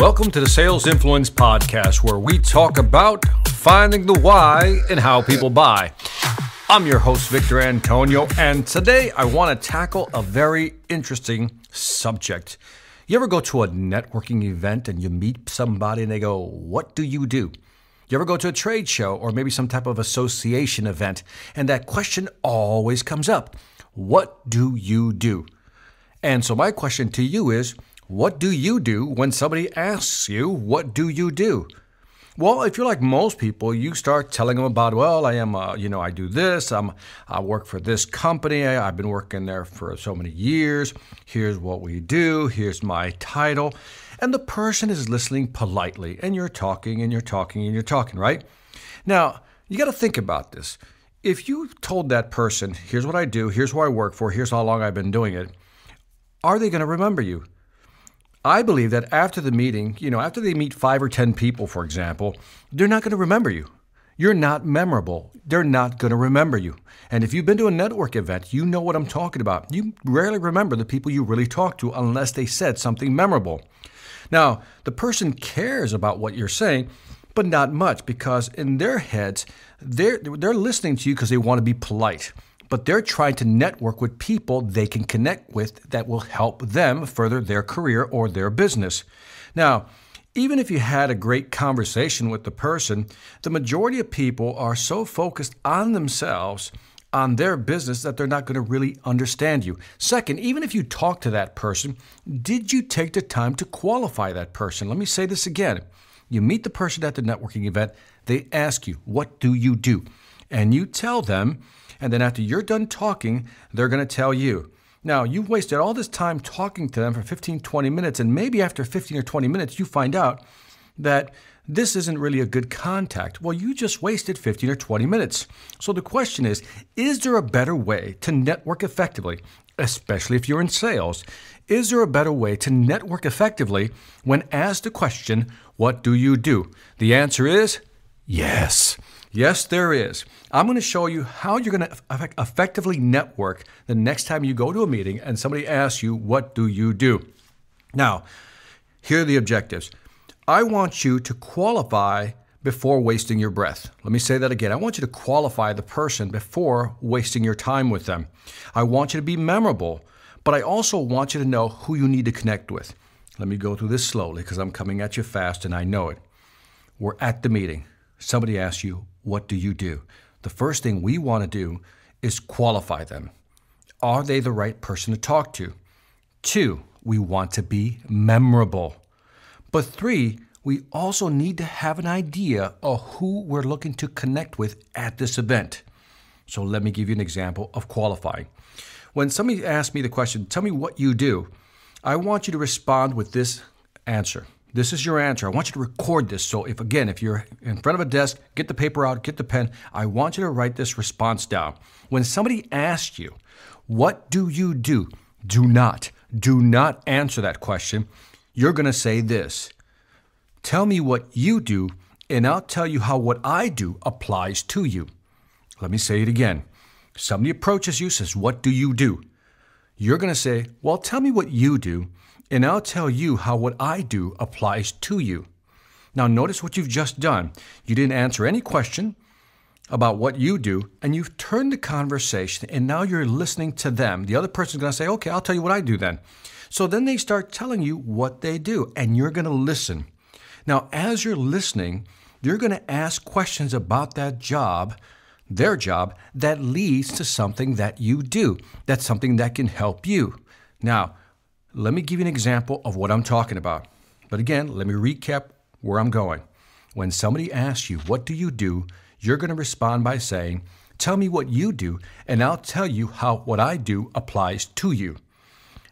Welcome to the Sales Influence Podcast, where we talk about finding the why and how people buy. I'm your host, Victor Antonio, and today I want to tackle a very interesting subject. You ever go to a networking event and you meet somebody and they go, "What do you do?" You ever go to a trade show or maybe some type of association event and that question always comes up, "What do you do?" And so my question to you is, what do you do when somebody asks you, "What do you do?" Well, if you're like most people, you start telling them about, well, I do this, I work for this company, I've been working there for so many years, here's what we do, here's my title, and the person is listening politely, and you're talking, and you're talking, and you're talking, right? Now, you got to think about this. If you told that person, here's what I do, here's who I work for, here's how long I've been doing it, are they going to remember you? I believe that after the meeting, after they meet 5 or 10 people, for example, they're not going to remember you. You're not memorable. They're not going to remember you. And if you've been to a network event, you know what I'm talking about. You rarely remember the people you really talk to unless they said something memorable. Now, the person cares about what you're saying, but not much, because in their heads, they're listening to you because they want to be polite. But they're trying to network with people they can connect with that will help them further their career or their business. Now, even if you had a great conversation with the person, the majority of people are so focused on themselves, on their business, that they're not going to really understand you. Second, even if you talk to that person, did you take the time to qualify that person? Let me say this again. You meet the person at the networking event, they ask you, "What do you do?" And you tell them, and then after you're done talking, they're going to tell you. Now, you've wasted all this time talking to them for 15, 20 minutes, and maybe after 15 or 20 minutes, you find out that this isn't really a good contact. Well, you just wasted 15 or 20 minutes. So the question is there a better way to network effectively, especially if you're in sales? Is there a better way to network effectively when asked the question, "What do you do?" The answer is yes. Yes, there is. I'm going to show you how you're going to effectively network the next time you go to a meeting and somebody asks you, "What do you do?" Now, here are the objectives. I want you to qualify before wasting your breath. Let me say that again. I want you to qualify the person before wasting your time with them. I want you to be memorable, but I also want you to know who you need to connect with. Let me go through this slowly because I'm coming at you fast and I know it. We're at the meeting. Somebody asks you, "What do you do?" The first thing we want to do is qualify them. Are they the right person to talk to? 2, we want to be memorable. But 3, we also need to have an idea of who we're looking to connect with at this event. So let me give you an example of qualifying. When somebody asks me the question, "Tell me what you do," I want you to respond with this answer. This is your answer. I want you to record this. So if you're in front of a desk, get the paper out, get the pen. I want you to write this response down. When somebody asks you, "What do you do?" Do not answer that question. You're going to say this: "Tell me what you do, and I'll tell you how what I do applies to you." Let me say it again. Somebody approaches you, says, "What do you do?" You're going to say, "Well, tell me what you do, and I'll tell you how what I do applies to you." Now, notice what you've just done. You didn't answer any question about what you do, and you've turned the conversation, and now you're listening to them. The other person's going to say, "Okay, I'll tell you what I do then." So then they start telling you what they do, and you're going to listen. Now, as you're listening, you're going to ask questions about that job, their job, that leads to something that you do. That's something that can help you. Now, let me give you an example of what I'm talking about. But again, let me recap where I'm going. When somebody asks you, "What do you do?" you're going to respond by saying, "Tell me what you do, and I'll tell you how what I do applies to you."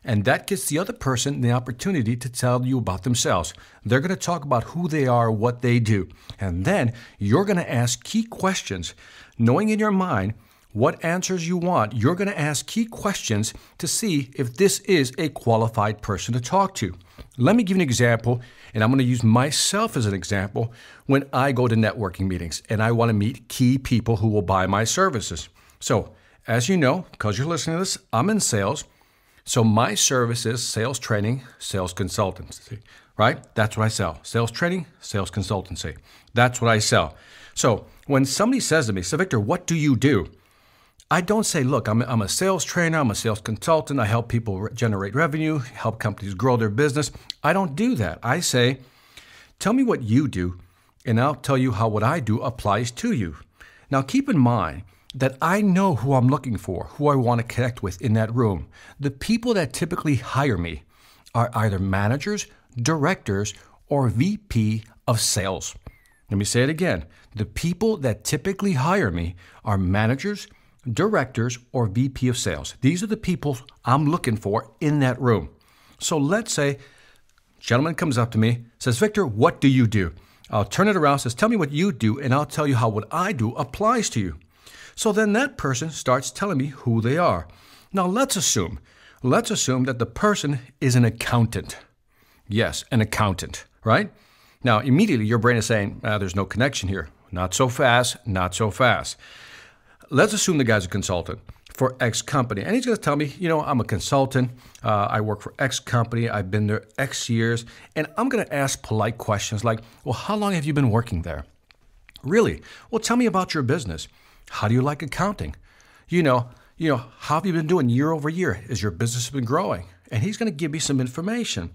And that gives the other person the opportunity to tell you about themselves. They're going to talk about who they are, what they do. And then you're going to ask key questions, knowing in your mind what answers you want. You're going to ask key questions to see if this is a qualified person to talk to. Let me give you an example, and I'm going to use myself as an example when I go to networking meetings and I want to meet key people who will buy my services. So, as you know, because you're listening to this, I'm in sales. So my service is sales training, sales consultancy, right? That's what I sell. Sales training, sales consultancy. That's what I sell. So when somebody says to me, so Victor, what do you do? I don't say, look, I'm a sales trainer, I'm a sales consultant, I help people generate revenue, help companies grow their business. I don't do that. I say, tell me what you do, and I'll tell you how what I do applies to you. Now keep in mind that I know who I'm looking for, who I want to connect with in that room. The people that typically hire me are either managers, directors, or VP of sales. Let me say it again. The people that typically hire me are managers, directors, or VP of sales. These are the people I'm looking for in that room. So let's say a gentleman comes up to me, says, Victor, what do you do? I'll turn it around, says, tell me what you do, and I'll tell you how what I do applies to you. So then that person starts telling me who they are. Now let's assume that the person is an accountant. Yes, an accountant, right? Now immediately your brain is saying, there's no connection here. Not so fast, not so fast. Let's assume the guy's a consultant for X company. And he's going to tell me, I'm a consultant. I work for X company. I've been there X years. And I'm going to ask polite questions like, well, how long have you been working there? Really? Well, tell me about your business. How do you like accounting? How have you been doing year over year? Has your business been growing? And he's going to give me some information.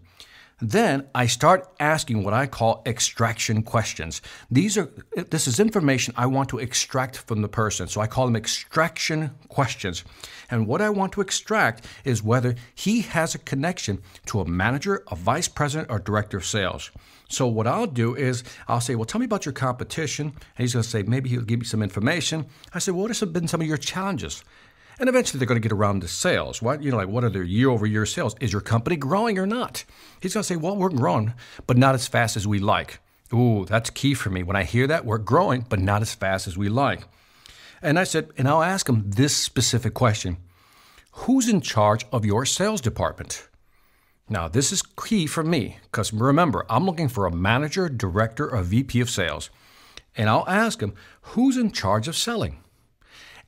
Then I start asking what I call extraction questions. This is information I want to extract from the person. So I call them extraction questions. And what I want to extract is whether he has a connection to a manager, a vice president, or director of sales. So what I'll do is I'll say, well, tell me about your competition. And he's going to say, maybe he'll give me some information. I say, well, what have been some of your challenges? And eventually they're going to get around to sales. What are their year-over-year sales? Is your company growing or not? He's going to say, well, we're growing, but not as fast as we like. Ooh, that's key for me. When I hear that, we're growing, but not as fast as we like. And I said, and I'll ask him this specific question. Who's in charge of your sales department? Now, this is key for me because remember, I'm looking for a manager, director, or VP of sales. And I'll ask him, who's in charge of selling?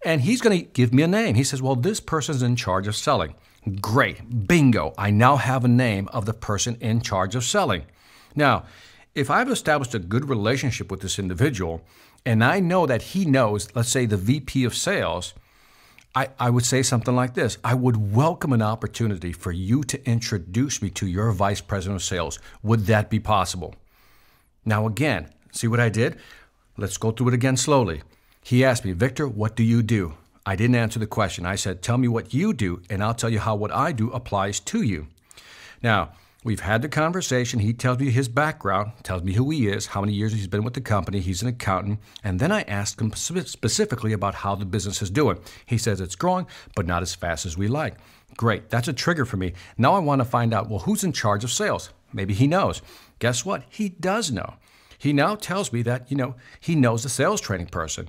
And he's going to give me a name. He says, well, this person's in charge of selling. Great. Bingo. I now have a name of the person in charge of selling. Now, if I've established a good relationship with this individual and I know that he knows, let's say, the VP of sales, I would say something like this. I would welcome an opportunity for you to introduce me to your vice president of sales. Would that be possible? Now, again, see what I did? Let's go through it again slowly. He asked me, Victor, what do you do? I didn't answer the question. I said, tell me what you do, and I'll tell you how what I do applies to you. Now, we've had the conversation. He tells me his background, tells me who he is, how many years he's been with the company. He's an accountant. And then I asked him specifically about how the business is doing. He says it's growing, but not as fast as we like. Great. That's a trigger for me. Now I want to find out, well, who's in charge of sales? Maybe he knows. Guess what? He does know. He now tells me that, he knows the sales training person.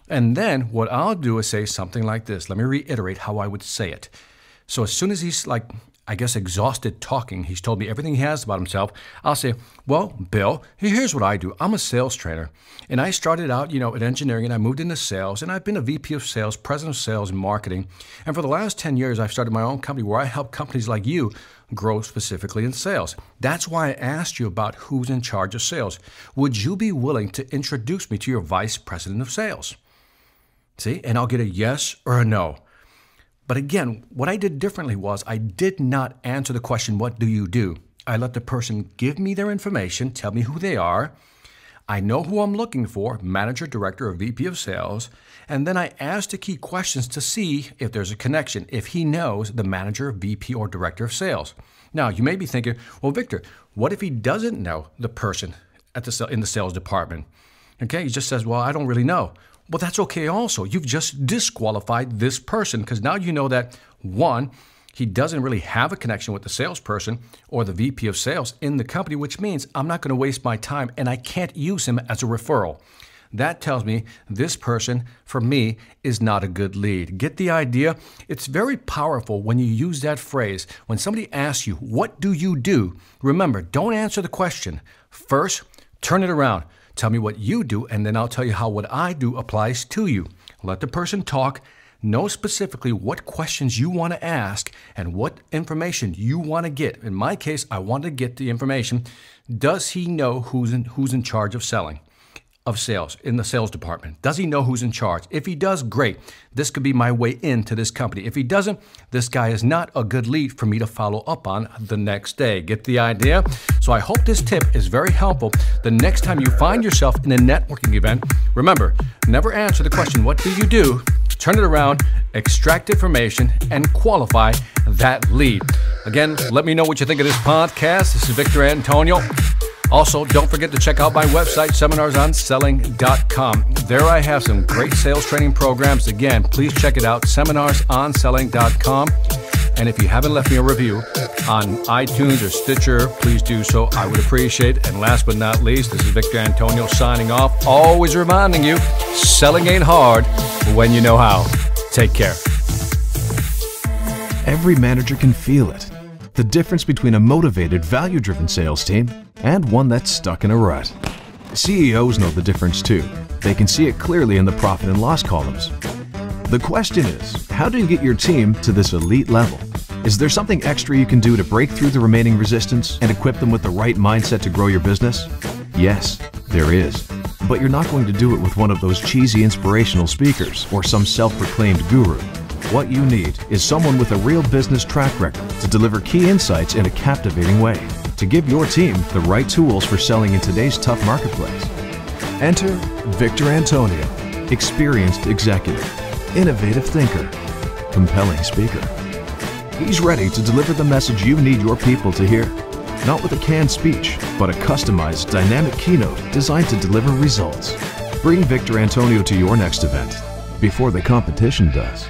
And then what I'll do is say something like this. Let me reiterate how I would say it. So as soon as he's exhausted talking, he's told me everything he has about himself, I'll say, well, Bill, here's what I do. I'm a sales trainer. And I started out, at engineering, and I moved into sales. And I've been a VP of sales, president of sales and marketing. And for the last 10 years, I've started my own company where I help companies like you grow specifically in sales. That's why I asked you about who's in charge of sales. Would you be willing to introduce me to your vice president of sales? See, and I'll get a yes or a no. But again, what I did differently was I did not answer the question, what do you do? I let the person give me their information, tell me who they are. I know who I'm looking for, manager, director, or VP of sales. And then I asked the key questions to see if there's a connection, if he knows the manager, VP, or director of sales. Now, you may be thinking, well, Victor, what if he doesn't know the person in the sales department? Okay, he just says, well, I don't really know. Well, that's okay also. You've just disqualified this person because now you know that, one, he doesn't really have a connection with the salesperson or the VP of sales in the company, which means I'm not going to waste my time and I can't use him as a referral. That tells me this person, for me, is not a good lead. Get the idea? It's very powerful when you use that phrase. When somebody asks you, what do you do? Remember, don't answer the question. First, turn it around. Tell me what you do, and then I'll tell you how what I do applies to you. Let the person talk, Know specifically what questions you want to ask and what information you want to get. In my case, I want to get the information. Does he know who's in charge of sales in the sales department? Does he know who's in charge? If he does, great. This could be my way into this company. If he doesn't, this guy is not a good lead for me to follow up on the next day. Get the idea? So I hope this tip is very helpful. The next time you find yourself in a networking event, remember, never answer the question, what do you do? Turn it around, extract information, and qualify that lead. Again, let me know what you think of this podcast. This is Victor Antonio. Also, don't forget to check out my website, seminarsonselling.com. There I have some great sales training programs. Again, please check it out, seminarsonselling.com. And if you haven't left me a review on iTunes or Stitcher, please do so. I would appreciate it. And last but not least, this is Victor Antonio signing off. Always reminding you, selling ain't hard when you know how. Take care. Every manager can feel it. The difference between a motivated, value-driven sales team and one that's stuck in a rut. CEOs know the difference too. They can see it clearly in the profit and loss columns. The question is, how do you get your team to this elite level? Is there something extra you can do to break through the remaining resistance and equip them with the right mindset to grow your business? Yes, there is. But you're not going to do it with one of those cheesy inspirational speakers or some self-proclaimed guru. What you need is someone with a real business track record to deliver key insights in a captivating way, to give your team the right tools for selling in today's tough marketplace. Enter Victor Antonio, experienced executive, innovative thinker, compelling speaker. He's ready to deliver the message you need your people to hear, not with a canned speech, but a customized, dynamic keynote designed to deliver results. Bring Victor Antonio to your next event before the competition does.